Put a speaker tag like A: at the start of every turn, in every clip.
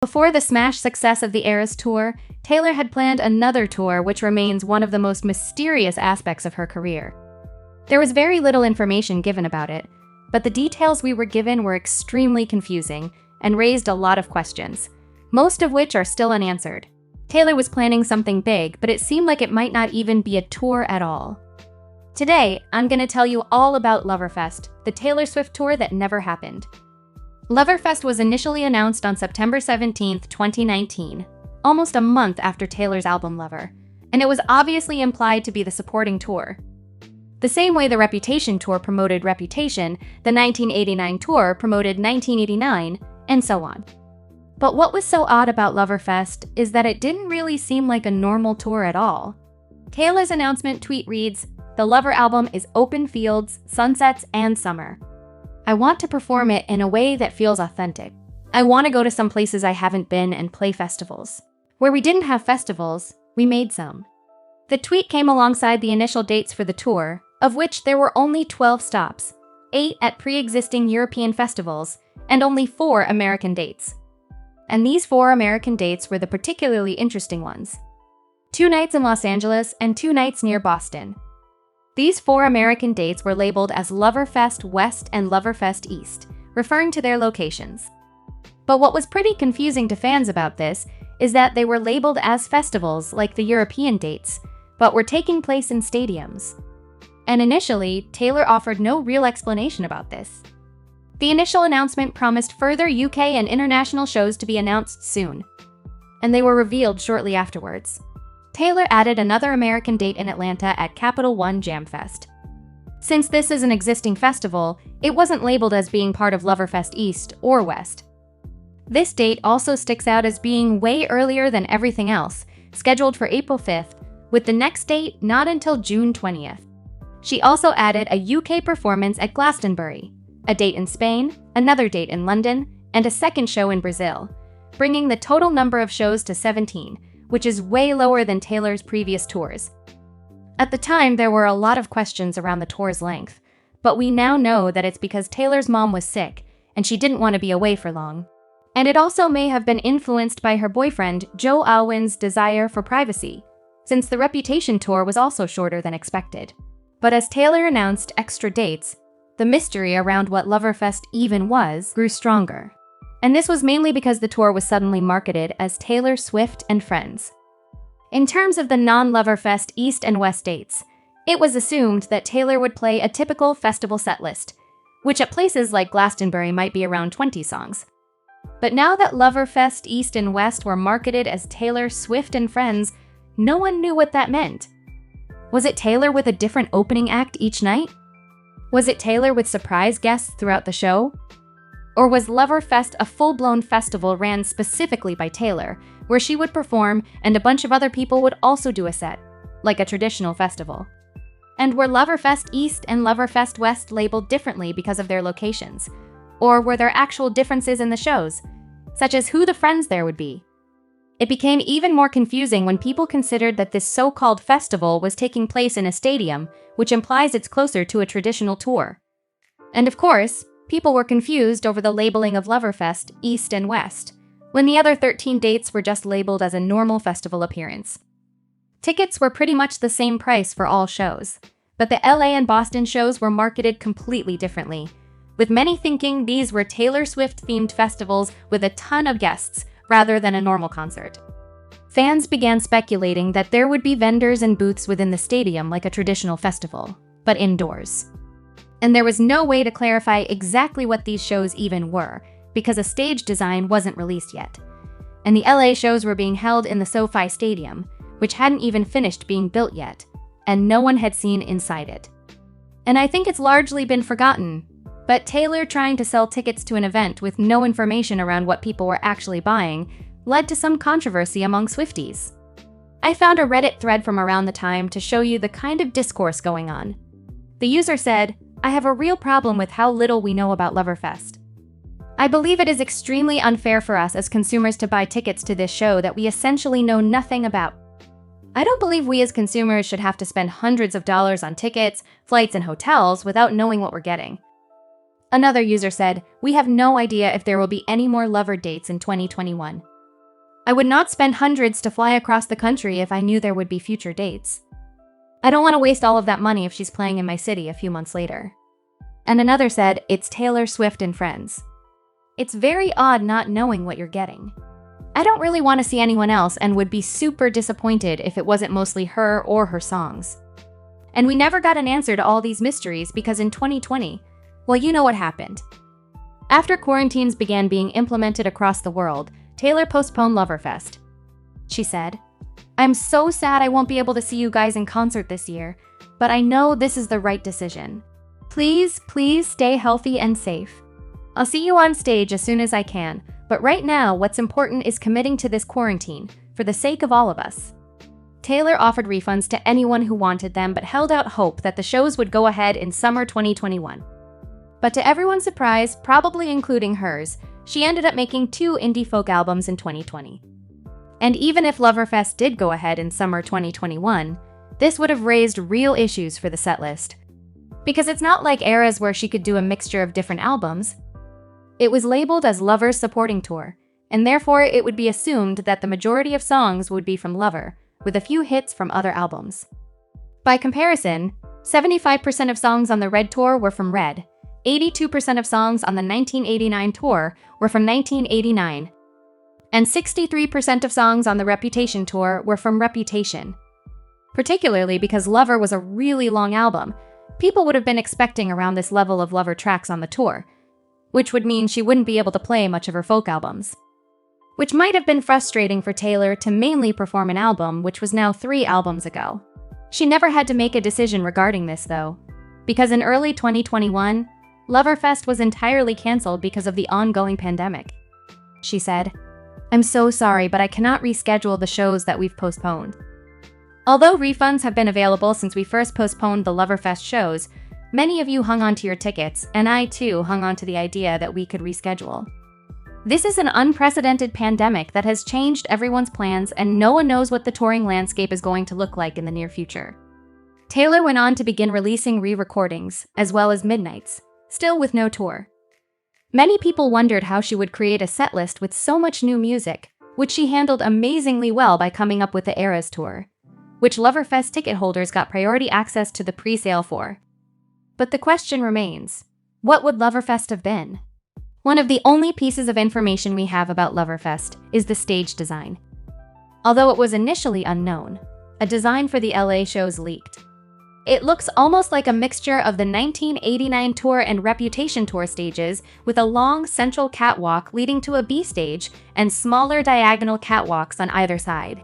A: Before the smash success of the Eras Tour, Taylor had planned another tour which remains one of the most mysterious aspects of her career. There was very little information given about it, but the details we were given were extremely confusing and raised a lot of questions, most of which are still unanswered. Taylor was planning something big, but it seemed like it might not even be a tour at all. Today, I'm going to tell you all about Loverfest, the Taylor Swift tour that never happened. Loverfest was initially announced on September 17, 2019, almost a month after Taylor's album Lover, and it was obviously implied to be the supporting tour. The same way the Reputation tour promoted Reputation, the 1989 tour promoted 1989, and so on. But what was so odd about Loverfest is that it didn't really seem like a normal tour at all. Taylor's announcement tweet reads, "The Lover album is open fields, sunsets, and summer. I want to perform it in a way that feels authentic. I want to go to some places I haven't been and play festivals. Where we didn't have festivals, we made some." The tweet came alongside the initial dates for the tour, of which there were only 12 stops, 8 at pre-existing European festivals, and only 4 American dates. And these 4 American dates were the particularly interesting ones. 2 nights in Los Angeles and 2 nights near Boston. These 4 American dates were labeled as Loverfest West and Loverfest East, referring to their locations. But what was pretty confusing to fans about this is that they were labeled as festivals like the European dates, but were taking place in stadiums. And initially, Taylor offered no real explanation about this. The initial announcement promised further UK and international shows to be announced soon, and they were revealed shortly afterwards. Taylor added another American date in Atlanta at Capital One Jam Fest. Since this is an existing festival, it wasn't labeled as being part of Loverfest East or West. This date also sticks out as being way earlier than everything else, scheduled for April 5th, with the next date not until June 20th. She also added a UK performance at Glastonbury, a date in Spain, another date in London, and a second show in Brazil, bringing the total number of shows to 17, which is way lower than Taylor's previous tours. At the time, there were a lot of questions around the tour's length, but we now know that it's because Taylor's mom was sick, and she didn't want to be away for long. And it also may have been influenced by her boyfriend, Joe Alwyn's desire for privacy, since the Reputation tour was also shorter than expected. But as Taylor announced extra dates, the mystery around what Loverfest even was grew stronger. And this was mainly because the tour was suddenly marketed as Taylor Swift and Friends. In terms of the non-Loverfest East and West dates, it was assumed that Taylor would play a typical festival setlist, which at places like Glastonbury might be around 20 songs. But now that Loverfest East and West were marketed as Taylor Swift and Friends, no one knew what that meant. Was it Taylor with a different opening act each night? Was it Taylor with surprise guests throughout the show? Or was Loverfest a full-blown festival ran specifically by Taylor, where she would perform and a bunch of other people would also do a set, like a traditional festival? And were Loverfest East and Loverfest West labeled differently because of their locations? Or were there actual differences in the shows, such as who the friends there would be? It became even more confusing when people considered that this so-called festival was taking place in a stadium, which implies it's closer to a traditional tour. And of course, people were confused over the labeling of Loverfest East and West, when the other 13 dates were just labeled as a normal festival appearance. Tickets were pretty much the same price for all shows, but the LA and Boston shows were marketed completely differently, with many thinking these were Taylor Swift-themed festivals with a ton of guests, rather than a normal concert. Fans began speculating that there would be vendors and booths within the stadium like a traditional festival, but indoors. And there was no way to clarify exactly what these shows even were, because a stage design wasn't released yet. And the LA shows were being held in the SoFi Stadium, which hadn't even finished being built yet, and no one had seen inside it. And I think it's largely been forgotten, but Taylor trying to sell tickets to an event with no information around what people were actually buying led to some controversy among Swifties. I found a Reddit thread from around the time to show you the kind of discourse going on. The user said, "I have a real problem with how little we know about Loverfest. I believe it is extremely unfair for us as consumers to buy tickets to this show that we essentially know nothing about. I don't believe we as consumers should have to spend hundreds of dollars on tickets, flights, and hotels without knowing what we're getting." Another user said, "We have no idea if there will be any more Lover dates in 2021. I would not spend hundreds to fly across the country if I knew there would be future dates. I don't want to waste all of that money if she's playing in my city a few months later." And another said, "It's Taylor Swift and friends. It's very odd not knowing what you're getting. I don't really want to see anyone else and would be super disappointed if it wasn't mostly her or her songs. And we never got an answer to all these mysteries because in 2020, well, you know what happened." After quarantines began being implemented across the world, Taylor postponed Loverfest. She said, "I'm so sad I won't be able to see you guys in concert this year, but I know this is the right decision. Please, please stay healthy and safe. I'll see you on stage as soon as I can, but right now what's important is committing to this quarantine for the sake of all of us." Taylor offered refunds to anyone who wanted them but held out hope that the shows would go ahead in summer 2021. But to everyone's surprise, probably including hers, she ended up making 2 indie folk albums in 2020. And even if Loverfest did go ahead in summer 2021, this would have raised real issues for the setlist. Because it's not like eras where she could do a mixture of different albums. It was labeled as Lover's supporting tour, and therefore it would be assumed that the majority of songs would be from Lover, with a few hits from other albums. By comparison, 75% of songs on the Red tour were from Red, 82% of songs on the 1989 tour were from 1989, and 63% of songs on the Reputation tour were from Reputation. Particularly because Lover was a really long album, people would have been expecting around this level of Lover tracks on the tour, which would mean she wouldn't be able to play much of her folk albums. Which might have been frustrating for Taylor to mainly perform an album which was now 3 albums ago. She never had to make a decision regarding this though, because in early 2021, Loverfest was entirely cancelled because of the ongoing pandemic. She said, "I'm so sorry, but I cannot reschedule the shows that we've postponed. Although refunds have been available since we first postponed the Loverfest shows, many of you hung on to your tickets, and I too hung on to the idea that we could reschedule. This is an unprecedented pandemic that has changed everyone's plans, and no one knows what the touring landscape is going to look like in the near future." Taylor went on to begin releasing re-recordings, as well as midnights, still with no tour. Many people wondered how she would create a setlist with so much new music, which she handled amazingly well by coming up with the Eras Tour, which Loverfest ticket holders got priority access to the pre-sale for. But the question remains, what would Loverfest have been? One of the only pieces of information we have about Loverfest is the stage design. Although it was initially unknown, a design for the LA shows leaked. It looks almost like a mixture of the 1989 tour and Reputation tour stages, with a long central catwalk leading to a B stage and smaller diagonal catwalks on either side.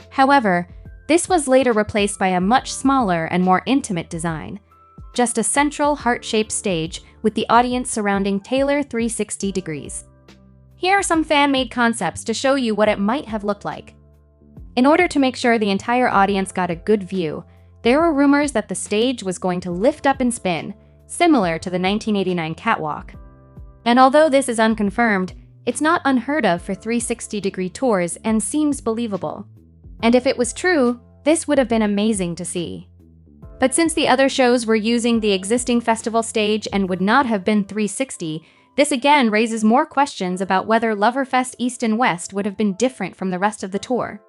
A: However, this was later replaced by a much smaller and more intimate design. Just a central heart-shaped stage with the audience surrounding Taylor 360 degrees. Here are some fan-made concepts to show you what it might have looked like. In order to make sure the entire audience got a good view, there were rumors that the stage was going to lift up and spin, similar to the 1989 catwalk. And although this is unconfirmed, it's not unheard of for 360-degree tours and seems believable. And if it was true, this would have been amazing to see. But since the other shows were using the existing festival stage and would not have been 360, this again raises more questions about whether Loverfest East and West would have been different from the rest of the tour.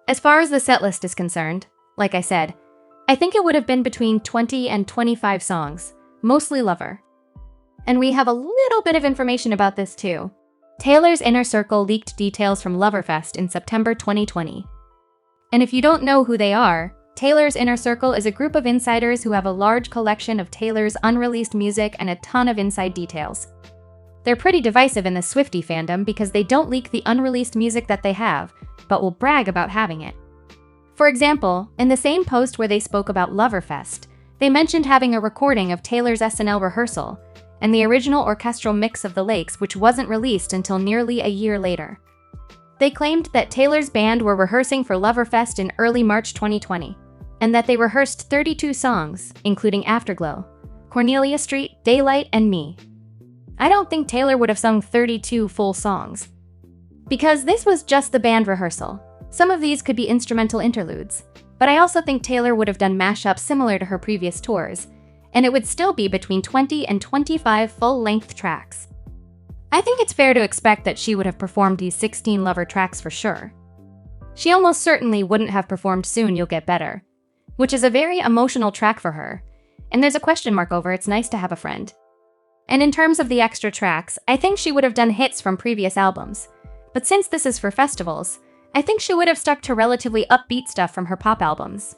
A: As far as the setlist is concerned, like I said, I think it would have been between 20 and 25 songs, mostly Lover. And we have a little bit of information about this too. Taylor's Inner Circle leaked details from Loverfest in September 2020. And if you don't know who they are, Taylor's Inner Circle is a group of insiders who have a large collection of Taylor's unreleased music and a ton of inside details. They're pretty divisive in the Swiftie fandom because they don't leak the unreleased music that they have, but will brag about having it. For example, in the same post where they spoke about Loverfest, they mentioned having a recording of Taylor's SNL rehearsal and the original orchestral mix of The Lakes, which wasn't released until nearly a year later. They claimed that Taylor's band were rehearsing for Loverfest in early March 2020, and that they rehearsed 32 songs, including Afterglow, Cornelia Street, Daylight, and Me. I don't think Taylor would have sung 32 full songs. Because this was just the band rehearsal, some of these could be instrumental interludes, but I also think Taylor would have done mashups similar to her previous tours, and it would still be between 20 and 25 full-length tracks. I think it's fair to expect that she would have performed these 16 Lover tracks for sure. She almost certainly wouldn't have performed Soon You'll Get Better, which is a very emotional track for her, and there's a question mark over It's Nice to Have a Friend. And in terms of the extra tracks, I think she would have done hits from previous albums, but since this is for festivals, I think she would have stuck to relatively upbeat stuff from her pop albums.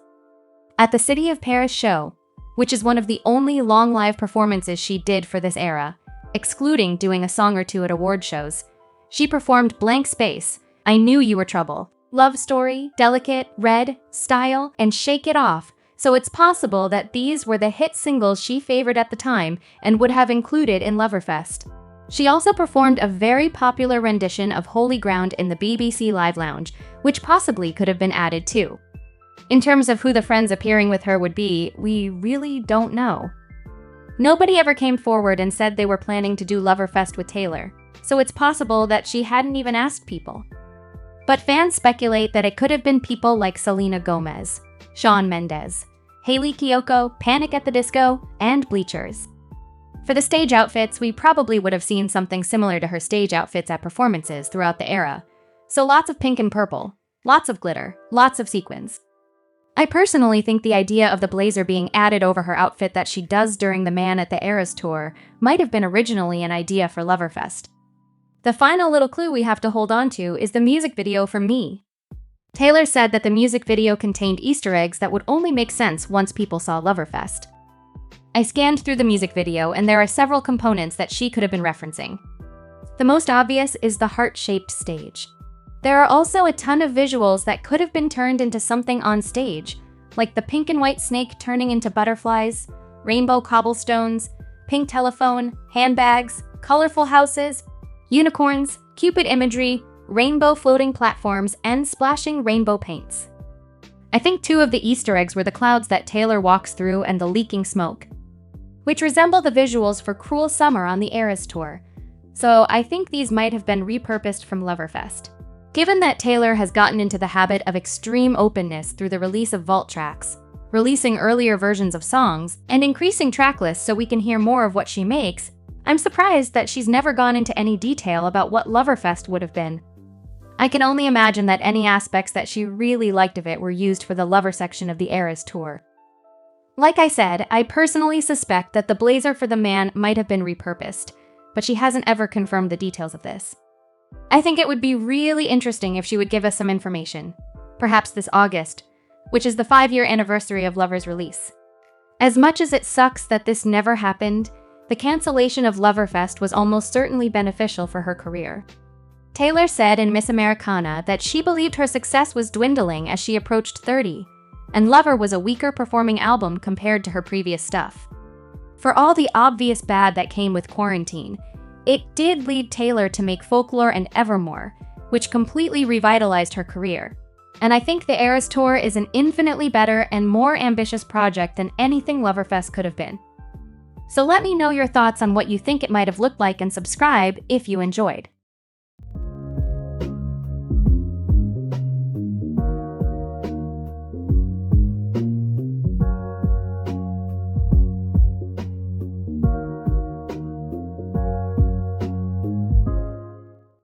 A: At the City of Paris show, which is one of the only long live performances she did for this era, excluding doing a song or two at award shows, she performed Blank Space, I Knew You Were Trouble, Love Story, Delicate, Red, Style, and Shake It Off, so it's possible that these were the hit singles she favored at the time and would have included in Loverfest. She also performed a very popular rendition of Holy Ground in the BBC Live Lounge, which possibly could have been added too. In terms of who the friends appearing with her would be, we really don't know. Nobody ever came forward and said they were planning to do Loverfest with Taylor, so it's possible that she hadn't even asked people. But fans speculate that it could have been people like Selena Gomez, Shawn Mendes, Hayley Kiyoko, Panic at the Disco, and Bleachers. For the stage outfits, we probably would have seen something similar to her stage outfits at performances throughout the era, so lots of pink and purple, lots of glitter, lots of sequins. I personally think the idea of the blazer being added over her outfit that she does during the Man at the Eras tour might have been originally an idea for Loverfest. The final little clue we have to hold on to is the music video for Me. Taylor said that the music video contained Easter eggs that would only make sense once people saw Loverfest. I scanned through the music video and there are several components that she could have been referencing. The most obvious is the heart-shaped stage. There are also a ton of visuals that could have been turned into something on stage, like the pink and white snake turning into butterflies, rainbow cobblestones, pink telephone, handbags, colorful houses, unicorns, Cupid imagery, rainbow floating platforms, and splashing rainbow paints. I think 2 of the Easter eggs were the clouds that Taylor walks through and the leaking smoke, which resemble the visuals for Cruel Summer on the Eras tour, so I think these might have been repurposed from Loverfest. Given that Taylor has gotten into the habit of extreme openness through the release of vault tracks, releasing earlier versions of songs, and increasing track lists so we can hear more of what she makes, I'm surprised that she's never gone into any detail about what Loverfest would have been. I can only imagine that any aspects that she really liked of it were used for the Lover section of the Eras tour. Like I said, I personally suspect that the blazer for the Man might have been repurposed, but she hasn't ever confirmed the details of this. I think it would be really interesting if she would give us some information, perhaps this August, which is the 5-year anniversary of Lover's release. As much as it sucks that this never happened, the cancellation of Loverfest was almost certainly beneficial for her career. Taylor said in Miss Americana that she believed her success was dwindling as she approached 30, and Lover was a weaker performing album compared to her previous stuff. For all the obvious bad that came with quarantine, it did lead Taylor to make Folklore and Evermore, which completely revitalized her career. And I think the Eras Tour is an infinitely better and more ambitious project than anything Loverfest could have been. So let me know your thoughts on what you think it might have looked like and subscribe if you enjoyed.